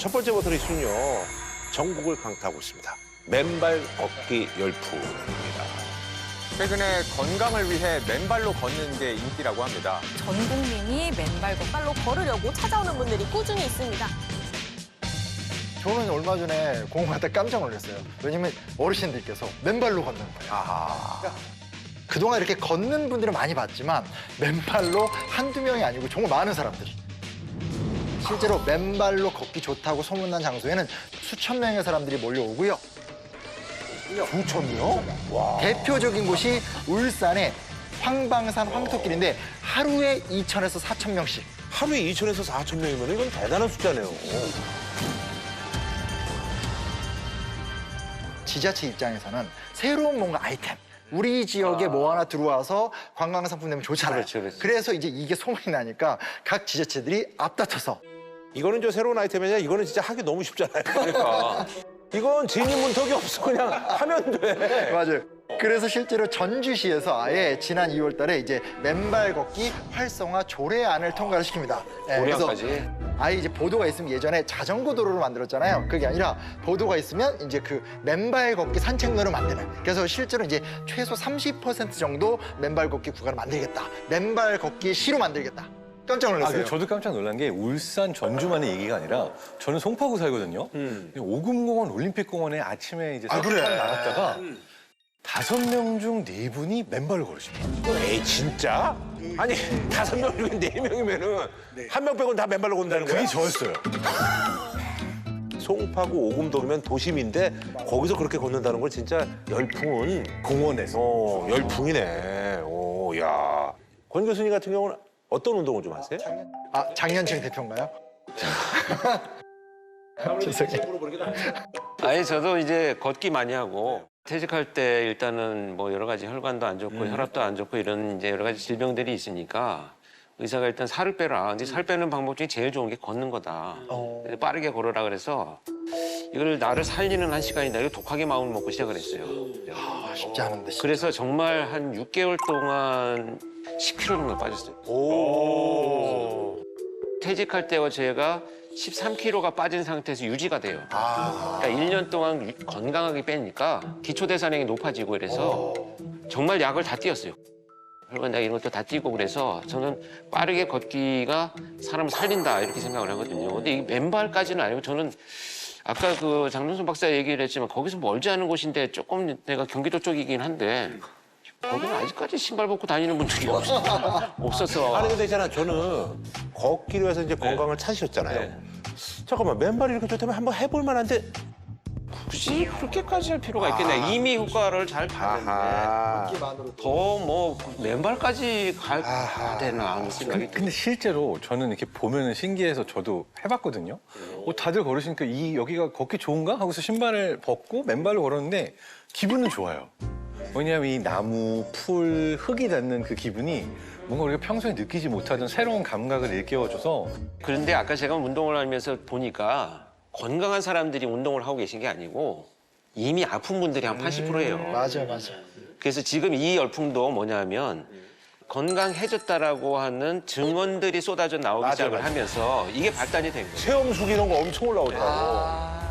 첫 번째 버튼의 순요 전국을 강타하고 있습니다. 맨발 걷기 열풍입니다. 최근에 건강을 위해 맨발로 걷는 게 인기라고 합니다. 전 국민이 맨발로 걸으려고 찾아오는 분들이 꾸준히 있습니다. 저는 얼마 전에 공원 갔다 깜짝 놀랐어요. 왜냐면 어르신들께서 맨발로 걷는 거예요. 그동안 이렇게 걷는 분들은 많이 봤지만 맨발로 한두 명이 아니고 정말 많은 사람들이. 실제로 맨발로 걷기 좋다고 소문난 장소에는 수천 명의 사람들이 몰려오고요. 수천 명? 와. 대표적인 곳이 울산의 황방산 황토길인데 하루에 2,000에서 4,000명씩. 하루에 2,000에서 4,000명이면 이건 대단한 숫자네요. 지자체 입장에서는 새로운 뭔가 아이템, 우리 지역에 뭐 하나 들어와서 관광 상품 내면 좋잖아요. 그렇죠. 그래서 이제 이게 소문이 나니까 각 지자체들이 앞다퉈서 이거는 저 새로운 아이템이 아니라 이거는 진짜 하기 너무 쉽잖아요. 그러니까. 이건 진입 문턱이 없어. 그냥 하면 돼. 맞아요. 그래서 실제로 전주시에서 아예 지난 2월 달에 이제 맨발 걷기 활성화 조례안을 통과를 시킵니다. 네, 조례안까지? 아예 이제 보도가 있으면 예전에 자전거 도로를 만들었잖아요. 그게 아니라 보도가 있으면 이제 그 맨발 걷기 산책로를 만드는. 그래서 실제로 이제 최소 30% 정도 맨발 걷기 구간을 만들겠다. 맨발 걷기 시로 만들겠다. 깜짝 놀랐어요. 저도 깜짝 놀란 게 울산 전주만의 얘기가 아니라 저는 송파구 살거든요. 오금공원 올림픽공원에 아침에 이제 그래? 나갔다가 5명 중 4분이 맨발로 걸으십니다. 에이, 진짜? 아니, 5명 중에 4명이면은 한 명 빼고는 다 맨발로 건다는 거야? 그게 저였어요. 송파구 오금동이면 도심인데 거기서 그렇게 걷는다는 건 진짜 열풍은 공원에서. 열풍이네. 오, 야. 권 교수님 같은 경우는 어떤 운동을 좀 하세요? 장년층 대표인가요? 죄송해요. 아니 저도 이제 걷기 많이 하고 퇴직할 때 일단은 뭐 여러 가지 혈관도 안 좋고 혈압도 안 좋고 이런 이제 여러 가지 질병들이 있으니까 의사가 일단 살을 빼라. 근데 살 빼는 방법 중에 제일 좋은 게 걷는 거다. 그래서 빠르게 걸으라 그래서 이걸 나를 살리는 한 시간이다. 이거 독하게 마음을 먹고 시작을 했어요. 쉽지 않은데. 그래서 정말 한 6개월 동안 10kg 정도 빠졌어요. 오. 퇴직할 때와 제가 13kg가 빠진 상태에서 유지가 돼요. 그러니까 1년 동안 건강하게 빼니까 기초대사량이 높아지고 이래서 정말 약을 다 띄었어요. 혈관약 이런 것도 다 띄고 그래서 저는 빠르게 걷기가 사람을 살린다 이렇게 생각을 하거든요. 근데 이 맨발까지는 아니고 저는 아까 그 장동순 박사 얘기를 했지만 거기서 멀지 않은 곳인데 조금 내가 경기도 쪽이긴 한데 거기는 아직까지 신발 벗고 다니는 분들이 없어서. 아니 근데 있잖아 저는 걷기로 해서 이제 건강을 찾으셨잖아요. 잠깐만 맨발이 이렇게 좋다면 한번 해볼 만한데 굳이 그렇게까지 할 필요가 있겠네. 이미 효과를 잘 봤는데 더 뭐 맨발까지 가야 되나 하는 생각이 근데 실제로 저는 이렇게 보면은 신기해서 저도 해봤거든요. 다들 걸으시니까 여기가 걷기 좋은가 하고서 신발을 벗고 맨발로 걸었는데 기분은 좋아요. 왜냐하면 이 나무, 풀, 흙이 닿는 그 기분이 뭔가 우리가 평소에 느끼지 못하던 새로운 감각을 일깨워줘서. 그런데 아까 제가 운동을 하면서 보니까 건강한 사람들이 운동을 하고 계신 게 아니고 이미 아픈 분들이 한 80%예요. 맞아. 그래서 지금 이 열풍도 뭐냐면 건강해졌다라고 하는 증언들이 쏟아져 나오기 시작을 하면서 이게 발단이 된 거예요. 체험수기 이런 거 엄청 올라오더라고.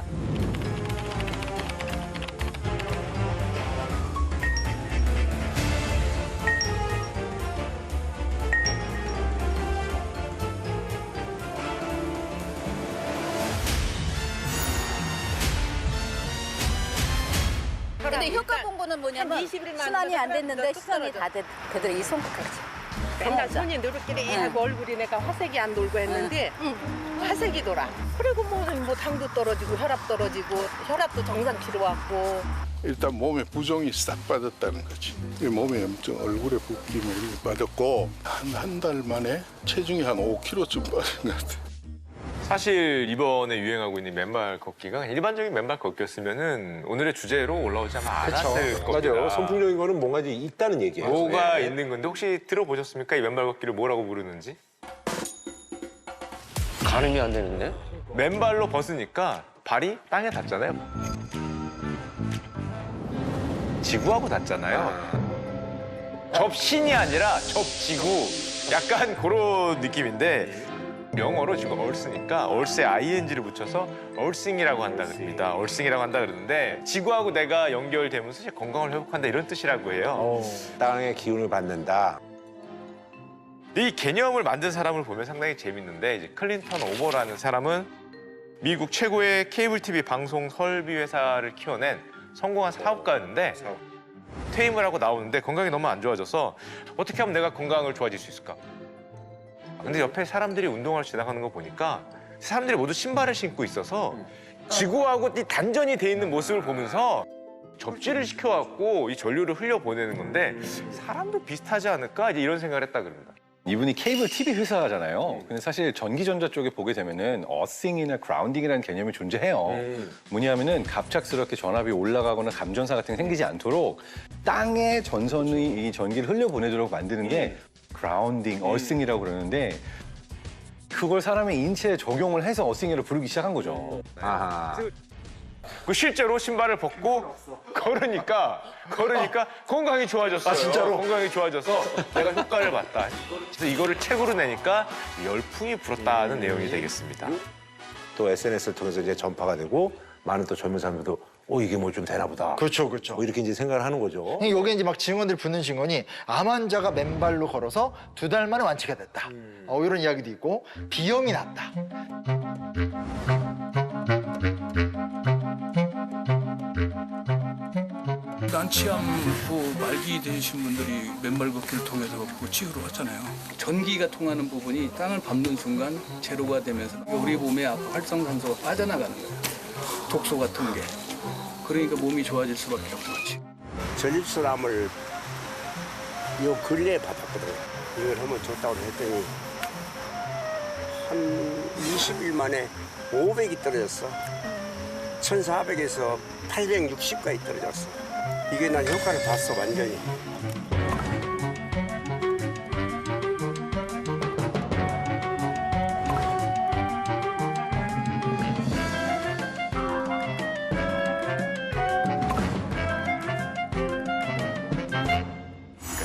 근데 효과 본 거는 뭐냐면 순환이 안 됐는데 시선이 다 되더라 이 손끝까지. 맨날 손이 누르끼리 하고 얼굴이 내가 화색이 안 돌고 했는데 화색이 돌아. 그리고 뭐 당도 떨어지고 혈압 떨어지고 혈압도 정상치로 왔고. 일단 몸에 부종이 싹 빠졌다는 거지. 이 몸에 엄청 얼굴에 붓기가 이렇게 빠졌고 한 달 만에 체중이 한 5kg쯤 빠진 것 같아. 사실 이번에 유행하고 있는 맨발 걷기가 일반적인 맨발 걷기였으면은 오늘의 주제로 올라오지 않았을 겁니다. 맞아요. 선풍적인 거는 뭔가 이제 있다는 얘기예요. 뭐가 네. 있는 건데 혹시 들어보셨습니까? 이 맨발 걷기를 뭐라고 부르는지? 가늠이 안 되는데? 맨발로 벗으니까 발이 땅에 닿잖아요. 지구하고 닿잖아요. 접신이 아니라 접지구. 약간 그런 느낌인데 영어로 지금 얼스니까 얼스에 ing를 붙여서 얼싱이라고 한다 그럽니다. 얼싱이라고 한다 그러는데 지구하고 내가 연결되면서 이제 건강을 회복한다 이런 뜻이라고 해요. 땅의 기운을 받는다. 이 개념을 만든 사람을 보면 상당히 재밌는데 이제 클린턴 오버라는 사람은 미국 최고의 케이블 TV 방송 설비 회사를 키워낸 성공한 사업가였는데 퇴임을 하고 나오는데 건강이 너무 안 좋아져서 어떻게 하면 내가 건강을 좋아질 수 있을까? 근데 옆에 사람들이 운동하러 지나가는 거 보니까 사람들이 모두 신발을 신고 있어서 지구하고 이 단전이 돼 있는 모습을 보면서 접지를 시켜갖고 이 전류를 흘려보내는 건데 사람도 비슷하지 않을까? 이제 이런 생각을 했다 그럽니다. 이분이 케이블 TV 회사잖아요. 근데 사실 전기전자 쪽에 보게 되면은 어싱이나 그라운딩이라는 개념이 존재해요. 뭐냐면은 갑작스럽게 전압이 올라가거나 감전사 같은 게 생기지 않도록 땅에 전선이 이 전기를 흘려보내도록 만드는 게 그라운딩, 어싱이라고 그러는데 그걸 사람의 인체에 적용을 해서 어싱이를 부르기 시작한 거죠. 아하. 그 실제로 신발을 벗고 걸으니까 건강이 좋아졌어요. 아, 진짜로? 건강이 좋아져서 내가 효과를 봤다. 그래서 이거를 책으로 내니까 열풍이 불었다는 내용이 되겠습니다. 또 SNS를 통해서 이제 전파가 되고 많은 또 젊은 사람들도 이게 뭐 좀 되나 보다. 그렇죠, 그렇죠. 뭐 이렇게 이제 생각을 하는 거죠. 여기 이제 막 증언들 붙는 증언이 암 환자가 맨발로 걸어서 2달 만에 완치가 됐다. 이런 이야기도 있고 비염이 났다. 난치암 말기 되신 분들이 맨발 걷기를 통해서 치유를 하잖아요. 전기가 통하는 부분이 땅을 밟는 순간 제로가 되면서 우리 몸에 활성산소가 빠져나가는 거예요. 독소 같은 게. 그러니까 몸이 좋아질 수밖에 없지. 전립선암을 요 근래에 받았거든요. 이걸 하면 좋다고 했더니 한 20일 만에 500이 떨어졌어. 1400에서 860까지 떨어졌어. 이게 난 효과를 봤어, 완전히.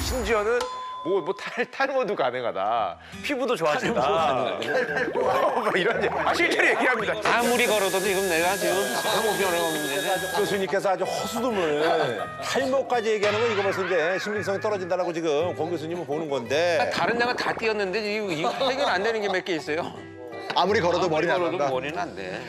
심지어는 탈모도 가능하다. 피부도 좋아진다. 뭐 이런 실제로 얘기합니다. 아무리 걸어도 지금 내가 지금 아무 변화가 없는데. 교수님께서 아주 허수듬을 탈모까지 얘기하는 건 이거 벌써 이제 신빙성이 떨어진다라고 지금 권 교수님은 보는 건데. 다른 데가 다 뛰었는데 이거 해결 안 되는 게 몇 개 있어요. 아무리 걸어도 머리는 안 걸어도 난다. 머리는 안 돼.